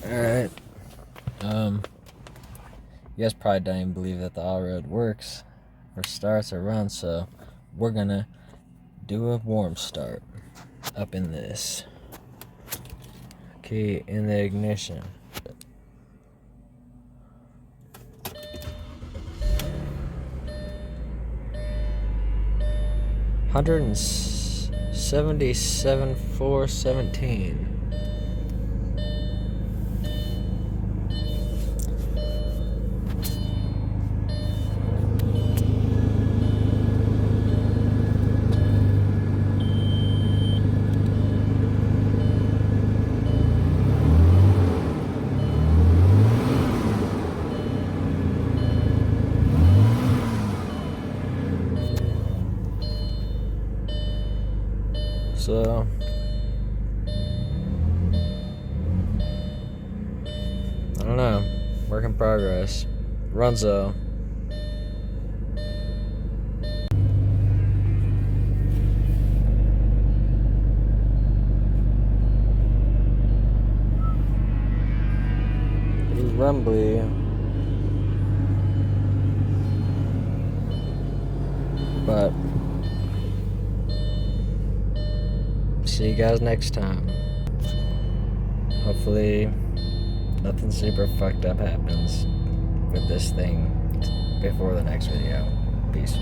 Alright. You guys probably don't even believe that the Allroad works or starts or runs, so we're gonna do a warm start up in this. Key in the ignition. $177,417. So I don't know. Work in progress. Runzo. Rumbly. But see you guys next time. Hopefully nothing super fucked up happens with this thing before the next video. Peace.